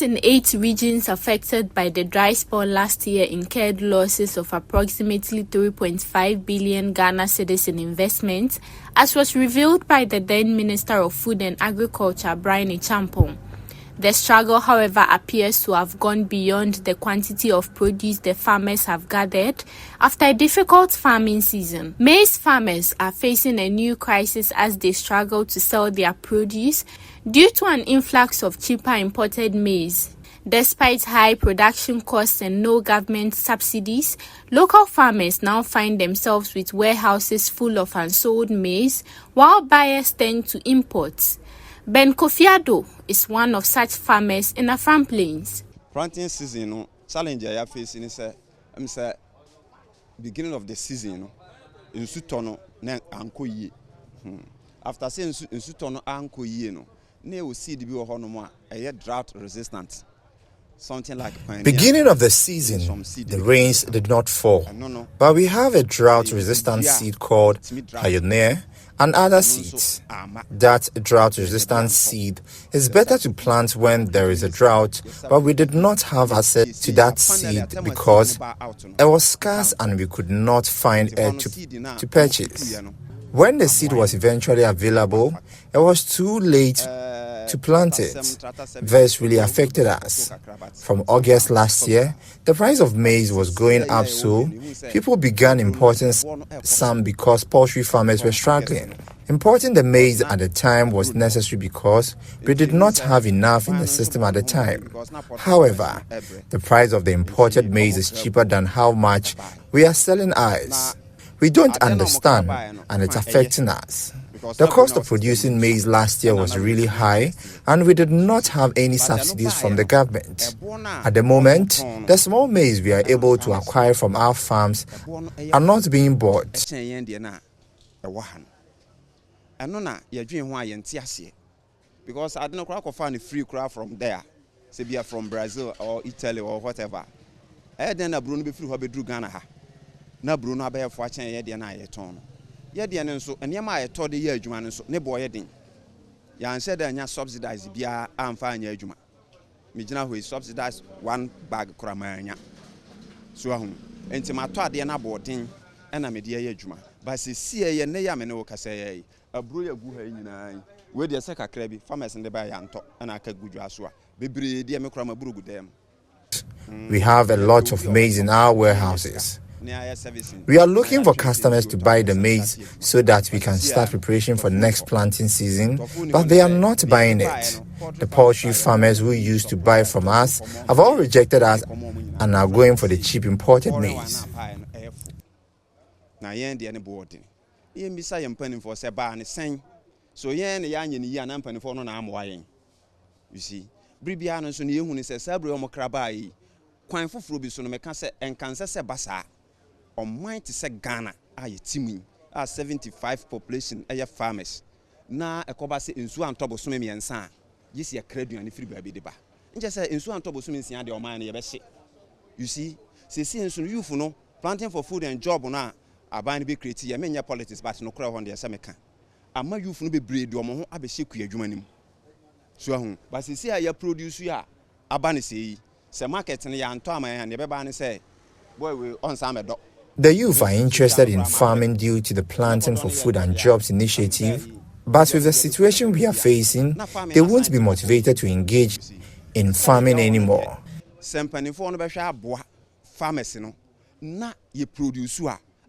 in 8 regions affected by the dry spell last year incurred losses of approximately 3.5 billion Ghana cedis in investment, as was revealed by the then Minister of Food and Agriculture, Brian Champong. The struggle, however, appears to have gone beyond the quantity of produce the farmers have gathered after a difficult farming season. Maize farmers are facing a new crisis as they struggle to sell their produce due to an influx of cheaper imported maize. Despite high production costs and no government subsidies, local farmers now find themselves with warehouses full of unsold maize, while buyers tend to import. Ben Kofiado is one of such farmers in Afram Plains. Planting season, challenge I have facing is beginning of the season, in Sutono, Anko ye. After saying in Sutono, Anko ye, ne will see the view of Honoma, a drought resistant. Something like beginning of the season, the rains did not fall, but we have a drought-resistant seed called Pioneer and other seeds. That drought-resistant seed is better to plant when there is a drought, but we did not have access to that seed because it was scarce and we could not find it to purchase. When the seed was eventually available, it was too late to plant it. This really affected us. From August last year, the price of maize was going up, so people began importing some because poultry farmers were struggling. Importing the maize at the time was necessary because we did not have enough in the system at the time. However, the price of the imported maize is cheaper than how much we are selling ours. We don't understand, and it's affecting us. The cost of producing maize last year was really high, and we did not have any subsidies from the government. At the moment, the small maize we are able to acquire from our farms are not being bought. Because I don't know find a free crowd from there, say be from Brazil or Italy or whatever. I then a Bruno be free how be drew Ghana. Na Bruno abaya for watching a year na yeton. Yedian so and Yama told the year Juman so ne boy yedin. Yan said that you subsidize Bia and fine year Juma. Mijina who is subsidized 1 bag cramania. So and Timato the anabotin and a media Juma. But see a neyameno casay, a brewer guha in where the second crabby farmers in the bayanto and I can good asua. Bibri dear Mecrama Brugu them. We have a lot of maize in our warehouses. We are looking for customers to buy the maize so that we can start preparation for next planting season, but they are not buying it. The poultry farmers who used to buy from us have all rejected us and are going for the cheap imported maize. You see, Bribiano so near who is a sabro mocrabai, quine for frubiso no mecanse and cancer basa. On mine to say Ghana, I teaming, 75 population, farmers. Na a cobasi in Suan Tobo Summi and San. You see a credit and free baby deba. And just say in Suan Tobo Summi and your mind, you see, say, so you for no planting for food and job on a buying be creative, I mean your politics, but no crowd on the Samekan. A my youth no be breed, or more, I be sick with your human. So, but see, I produce ya a banny say, say market and ya and Tom and the baby say, boy, we on some dog. The youth are interested in farming due to the Planting for Food and Jobs initiative, but with the situation we are facing, they won't be motivated to engage in farming anymore. Farmers, na ye produce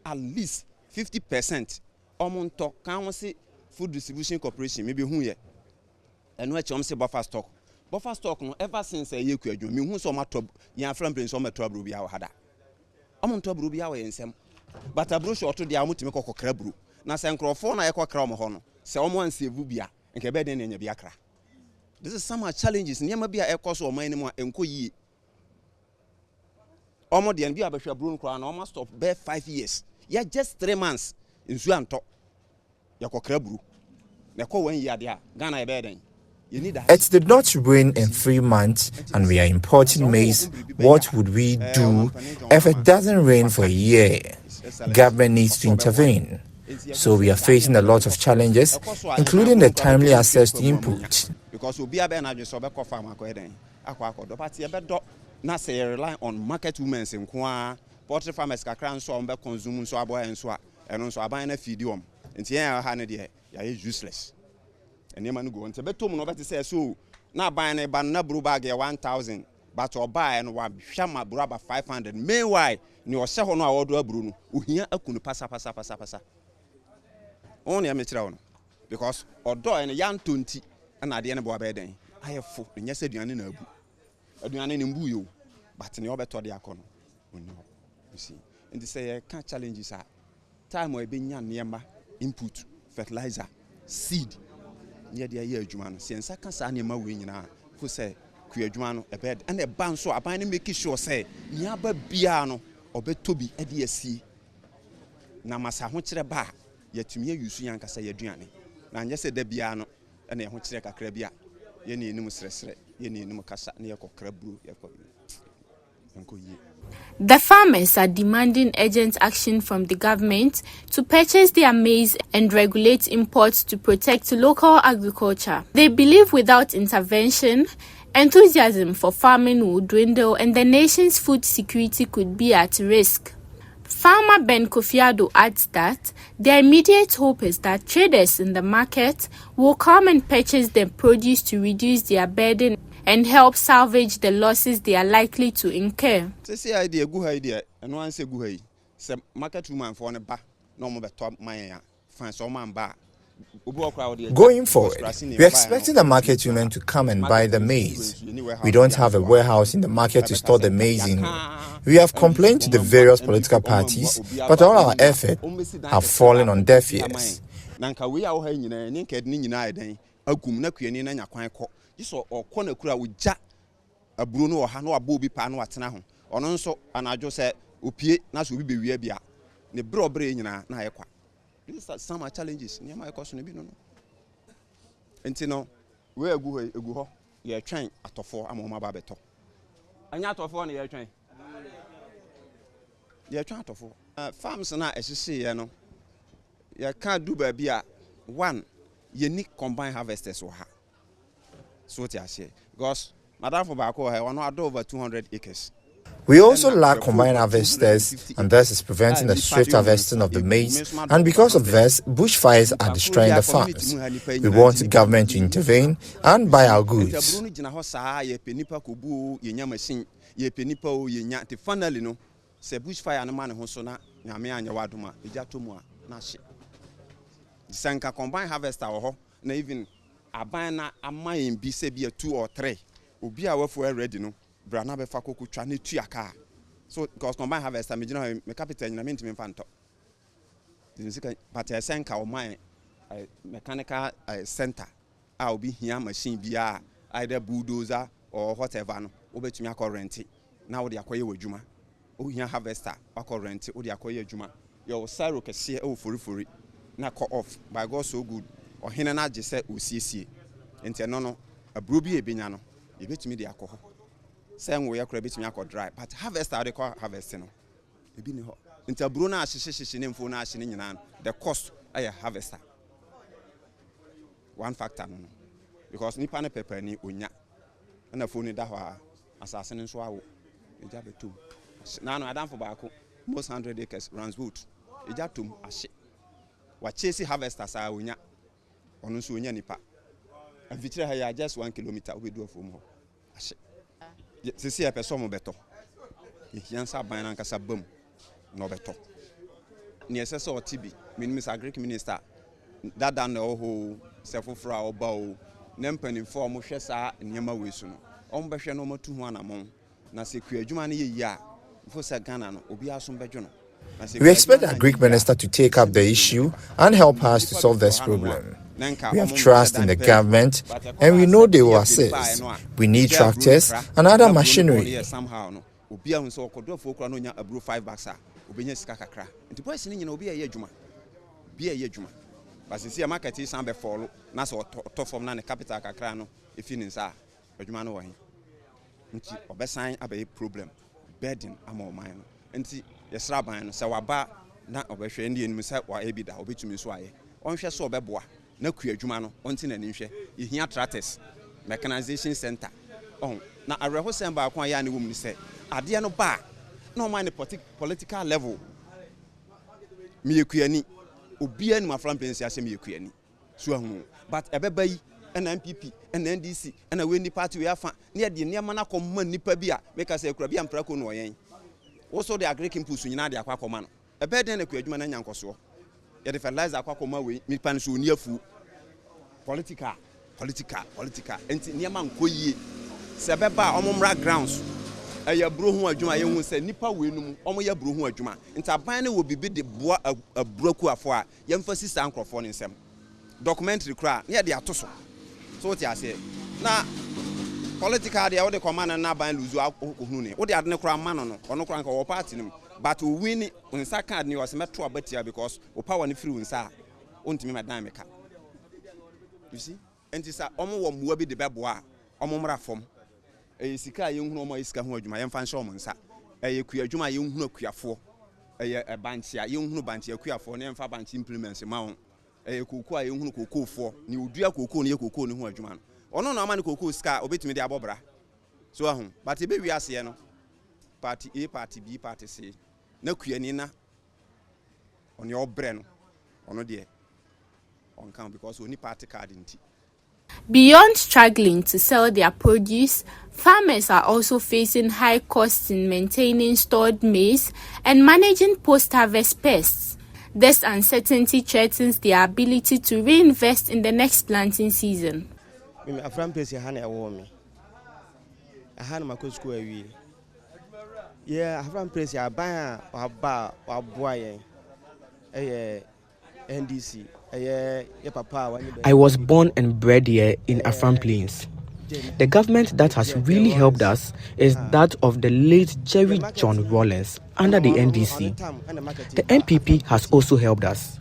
at least 50%. Omonto can say Food Distribution Corporation, maybe who ye, and what you say buffer stock. Buffer stock, no ever since a year, me who saw my trouble, young friend brings on my trouble be our hada. I'm to Brubia and some, but a brush or to the Amutimoko crabru. Na Sancrophone, I call Cromohono, someone say Vubia, and Cabeden in Biacra. This is some challenges, never be a cost or many more and coye. Almost the Bia Bashia Brun Crown almost of bare 5 years. Yet just 3 months in Suanto. Yako crabru. Nako 1 year there, Ghana bedding. It did not rain in 3 months and we are importing maize. What would we do if it doesn't rain for a year? Government needs to intervene. So we are facing a lot of challenges, including the timely access to input. Because we'll be a akwa but ye bedo na say rely on market women nko poultry farmers kakra nso on be consume nso aboy nso a eno nso aban na feed om nti yen ha ne de ya useless enema no go nti betom no beti say so na aban na ban na bro bag 1000 but oba no wa hwa ma bro aba 500 meanwhile ni o se ho no a wodo abro no ohia akunu pasa on ya me kira wono because odo en yan tonti na ade ne bo abeden ayefo nya se aduane na abu aduane ne mbu yo but ne obeto de akono onno you see and they say can challenges are time we be nya niema input fertilizer seed nya de aye adwuma no se nsa ka sa niema we nyina fo say ku adwuma no e bed and e ban so aban ne make sure say nya ba bia no obetobi e de asi na masa ho kire ba yatumi ayusu yanka say aduane na nya se da bia no e na ho kire kakra bia ye ne enum sresre ye ne enum kasa na ye kokra buru ye ko The farmers are demanding urgent action from the government to purchase their maize and regulate imports to protect local agriculture. They believe without intervention, enthusiasm for farming would dwindle and the nation's food security could be at risk. Farmer Ben Kofiado adds that their immediate hope is that traders in the market will come and purchase their produce to reduce their burden and help salvage the losses they are likely to incur. This idea good idea and one say good say market woman for ne ba no mo beto man fan so man ba. Going forward, we are expecting the market women to come and buy the maize. We don't have a warehouse in the market to store the maize in. We have complained to the various political parties, but all our efforts have fallen on deaf ears. Jiso okona kura uja aburu no oha no abo bi pa no atena ho ono nso anajo se opie na so bi bewia bia ne bro nyina na ayekwa. These are some challenges near my question bi no enti no we egu ho ye twen atofo amoma ba beto anya atofo na ye twen atofo farms na ehihye ye no ye ka du ba bia one unique combined harvesters wo ha. So because madam for Bako I want over 200 acres. We also lack combined harvesters, and this is preventing the swift harvesting of the maize, and because of this, bushfires are destroying the farms. We want the government to intervene and buy our goods. Finally, no, say bushfire and man who so na nyame waduma ejatomu na hye. Sanka combined harvester ho na even abana amayin bi se bi 2 or 3 obi a wafo ready no bra na be fa kokotwa na tuaka so because combine harvester me gina me capital nyina me ntimi mfanto dinsika but I senka o man mechanical center a obi hia machine bia either bulldozer or whatever no obetumi akọ rent na wo de akoye wadwuma o hia harvester akọ rent o de akoye adwuma your siro kese e forifori na call off by God so good or hina na gese osiesie enti no aburo bi ebenya no ebetumi de akọ ho say nwo yakora betumi akọ dry but harvester they call harvesting no ebi ni ho enti aburo na ahyehyehye ne mfo na ahye ne nyina the cost ay harvester one factor no because nipa na pepper ni onya na fo ni da ho asase ne nso awo eja betum na no adam for baako most 100 acres runs wood eja tum ahye wa chase harvester sa onya onu nso onya nipa avitira ha ya just 1 kilometer obedu afom ho ahye sisi ya person mo beto yansa ban na nkasa bam no beto ni esese otibi minister agric minister dada na oho sefofra oba o na mpanimfo mo hwe sa niema wesu no ombehwe no matu ho anamon na seku adwuma na ye a fo se Ghana no obi asom bedwo no. We expect the Greek minister to take up the issue and help us to solve this problem. We have trust in the government and we know they will assist. We need tractors and other machinery. But see a market is some follow, na so top from na capital kakra no if you nsa adwuma no wo hin nti obesan abaye problem burden among mine nti yesra ban no se waba na obehwe ndi enim se wa ebida obetumi so aye onhwe so obeboa na ku adwuma no onti na ni hwe yehia tractors mechanization center oh na areho semba akwa ya ne wom ni se ade no ba na o man political level mi ekuani obi ani Afram pensi ase mi ekuani so ahu but ebeba yi na MPP na NDC na we ni party we afa na de niam na komma nipa bi a make say ekura bi ampra ko no yen wo so de agric impulse nyina de akwa koma no ebe den na kuadwuma na nyankoso ye de fertilizer akwa koma we mi pan so oni afu political enti niam ankoyie se beba omomra grounds aya bro hu adwuma ye hu se nipa we num omo ya bro hu adwuma enti aban na wo bibi de boa abroku afo a ye mfasi sa ankrofo ne nsem documentary kra na ye de atoso so what you say na political dey the command na ban luzu akohunu ne wo dey ade ne kra ma no ono kra nka wo party nim but we win unsa card ne was metro abatia because o power ne free unsa ontimi madan meka you see enti sa omo wo muwa bi de beboa omo mra fom sika ye hunu omo isika hu adwuma ye mfa nse omo nsa kua adwuma ye hunu akuafo banchia ye hunu banchia akuafo ne mfa banchi implements ma won koko a ye hunu kokofo ni odua koko ne ye koko ne hu adwuma no ono no ama ne koko sika obetimi de abobra so ahun but e be wi ase no party A party B party C na kuani na oni obre no ono de on count because oni party card nti. Beyond struggling to sell their produce, farmers are also facing high costs in maintaining stored maize and managing post-harvest pests. This uncertainty threatens their ability to reinvest in the next planting season. Afram pesi hana ya womi. Ahana mako school ewi. Yeah, Afram pesi abaya wabwa ye. NDC. I was born and bred here in Afram Plains. The government that has really helped us is that of the late Jerry John Rawlings under the NDC. The NPP has also helped us.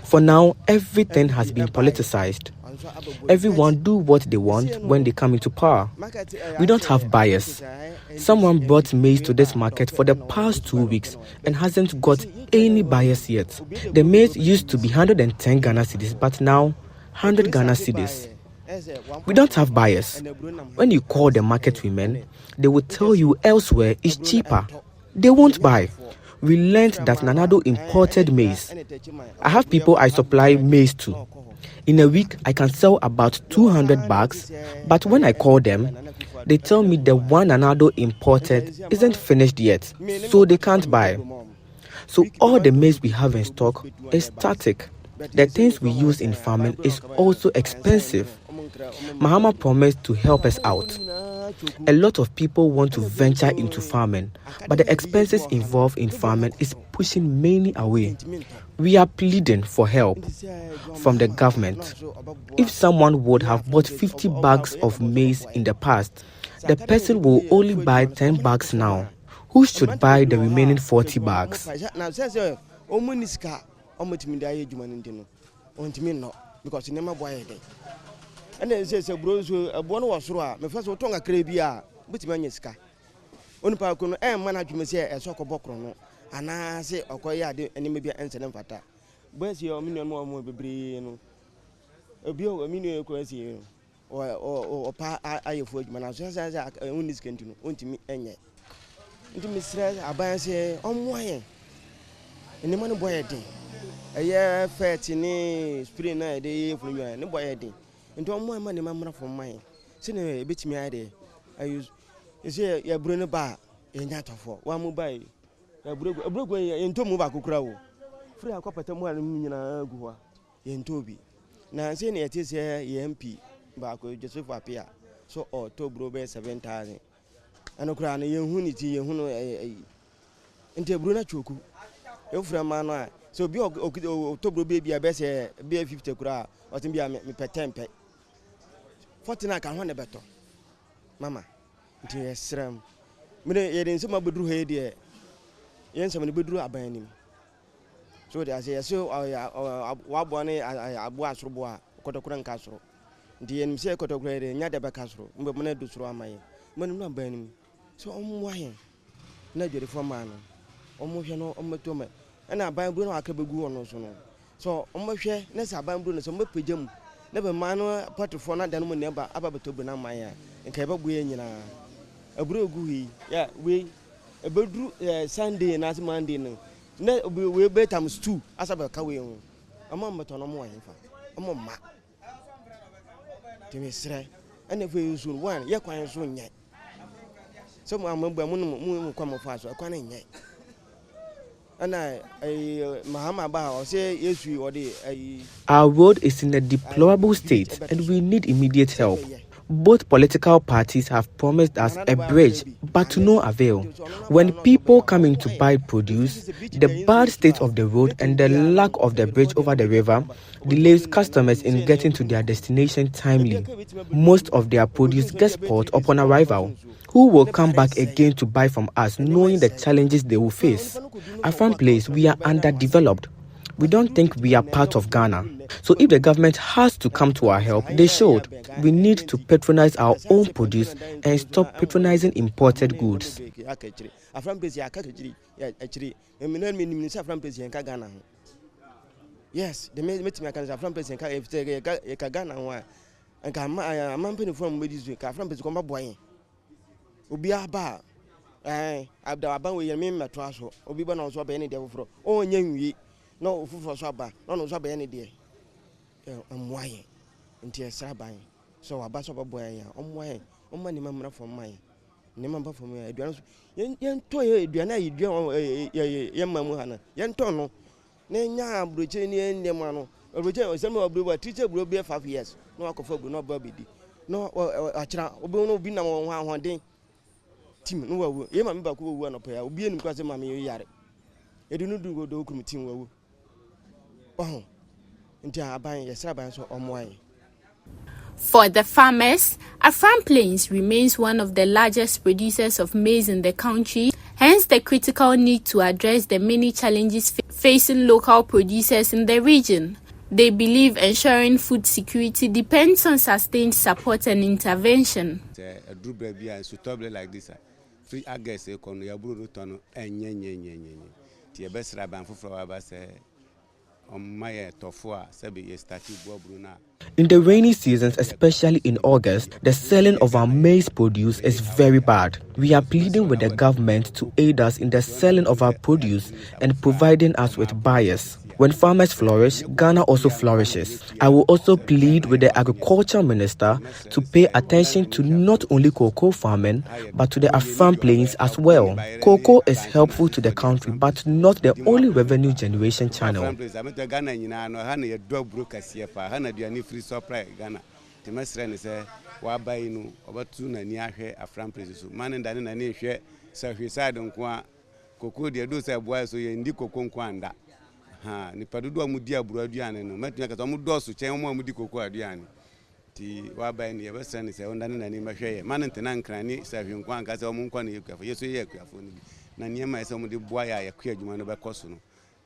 For now, everything has been politicized. Everyone do what they want when they come into power. We don't have buyers. Someone brought maize to this market for the past 2 weeks and hasn't got any buyers yet. The maize used to be 110 Ghana cedis, but now 100 Ghana cedis. We don't have buyers. When you call the market women, they will tell you elsewhere it's cheaper. They won't buy. We learned that Nanado imported maize. I have people I supply maize to. In a week, I can sell about 200 bags, but when I call them, they tell me the one Nanado imported isn't finished yet, so they can't buy. So all the maize we have in stock is static. The things we use in farming is also expensive. Mahama promised to help us out. A lot of people want to venture into farming, but the expenses involved in farming is pushing many away. We are pleading for help from the government. If someone would have bought 50 bags of maize in the past, the person will only buy 10 bags now. Who should buy the remaining 40 bags? And then says a bros a bono was raw, my first tongue a crabia, but manusca. Only Pacono and management say a soccer bocrono, and I say, okay, and maybe answer them for that. Where's your million more be a bill, a million crazy or pa I afford man, as I own this continue, on to me and yet. Into Miss Red, I buy say, on why? And the money boy a day. A year fat in spring night, day for you, and the boy a day. And don't want money, mamma from mine. Send a bit me idea. I use, you say, you're Bruno Bar, in that for 1 mobile. A broke way into Mobile Crow. Free a copper to 1 million Gua in Toby. Now, saying it is a MP, Baco, Joseph Apia, so or Tobro 7,000. And a crown, a young unity, into Bruna Chuku. Afram man, so be Tobro baby, a best be 50 crowd, or to be a per 10 pay. 49 can run a better. Mamma, dear Sram. Many in some bedroom head, dear. Yen some bedroom abandoning. So they say, so I wabone, I was Roboa, Cotocuran Castro. The MC Cotograde, Yadaba Castro, but Mona do through my money burning. So I'm why? Not the reform man. Almost no on and I buy Bruno Akabu on also. So almost share, let's have Bruno some pajam. never man part for not than never about to be my and cable buena a brogu yeah we a bedroom Sunday and as Monday no we bet times 2 as about Kaway a moment on a more a mama to me say and if we soon one yeah quite soon yet some are moon come fast or quite yet and I Mahama Bao say yes we or Our road is in a deplorable state and we need immediate help. Both political parties have promised us a bridge, but to no avail. When people come in to buy produce, the bad state of the road and the lack of the bridge over the river delays customers in getting to their destination timely. Most of their produce gets spoiled upon arrival. Who will come back again to buy from us knowing the challenges they will face? Afram Place, we are underdeveloped. We don't think we are part of Ghana. So if the government has to come to our help, they should. We need to patronize our own produce and stop patronizing imported goods. Yes, the meeting I can Afram Place if they Ghana one and I'm penny from Ladies Week. Afram Place come boy. Ubia bar. Abda we mean my trash, Obiban also any devil for oh, young no food for Saba, no Saba any day. I'm why into a Sabai. So a bass of a boy, why, money mamma for mine. Remember for me, young toy, Diana, young mamma, young tono. Nenya Britannia and Yamano, a return some of the teacher will be 5 years. No alcohol, no Bobby. No, a child, Obono be no one day. Tim, no, you remember who one of her, being because of Mammy Yard. You do not do go committing. Oh, until I buy a sabbath or wine. For the farmers, Afram Plains remains one of the largest producers of maize in the country, hence the critical need to address the many challenges facing local producers in the region. They believe ensuring food security depends on sustained support and intervention. Like this, free agents, In the rainy seasons, especially in August, the selling of our maize produce is very bad. We are pleading with the government to aid us in the selling of our produce and providing us with buyers. When farmers flourish, Ghana also flourishes. I will also plead with the Agriculture Minister to pay attention to not only cocoa farming, but to the Afram Plains as well. Cocoa is helpful to the country, but not the only revenue generation channel. Nipadudu amudi aburu aduane no metua kata omudo so chen omu amudi koko aduane ti wa ba ni yebesra ni se onda na ni mahwe ye man ntena nkrani sahwe nkwa nka se omu nkwa na yekuafo yeso ye yekuafo ni na niema ese omudi boa ya yakua adwuma no bekoso no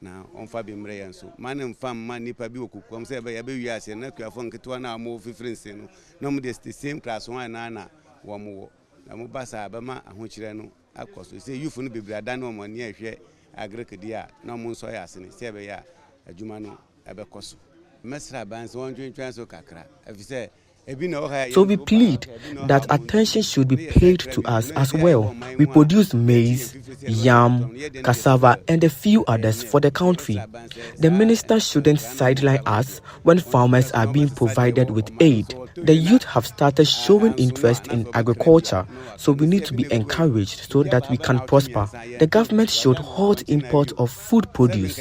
na onfa bi mre yenso man mfa man nipa bi okukom se be yabe wi ase na kuafo nketo na amo fifrense no na mu de same class one na wo mo na mu basa ba ma ahokyire no akoso se youth no bebrada na omo ne ehwe agrekedia na mo nso ya asene se be ya adwuma no ebekoso mesra ban so wontwentwan so kakra afise. So we plead that attention should be paid to us as well. We produce maize, yam, cassava, and a few others for the country. The minister shouldn't sideline us when farmers are being provided with aid. The youth have started showing interest in agriculture, so we need to be encouraged so that we can prosper. The government should halt import of food produce.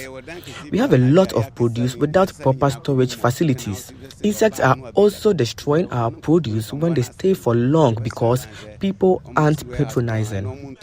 We have a lot of produce without proper storage facilities. Insects are also destroying our produce when they stay for long because people aren't patronizing.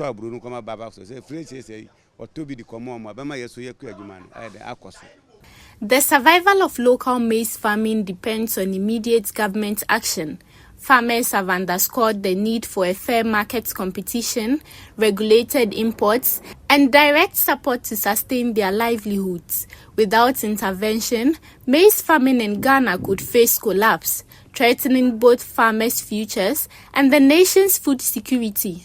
The survival of local maize farming depends on immediate government action. Farmers have underscored the need for a fair market competition, regulated imports, and direct support to sustain their livelihoods. Without intervention, maize farming in Ghana could face collapse, threatening both farmers' futures and the nation's food security.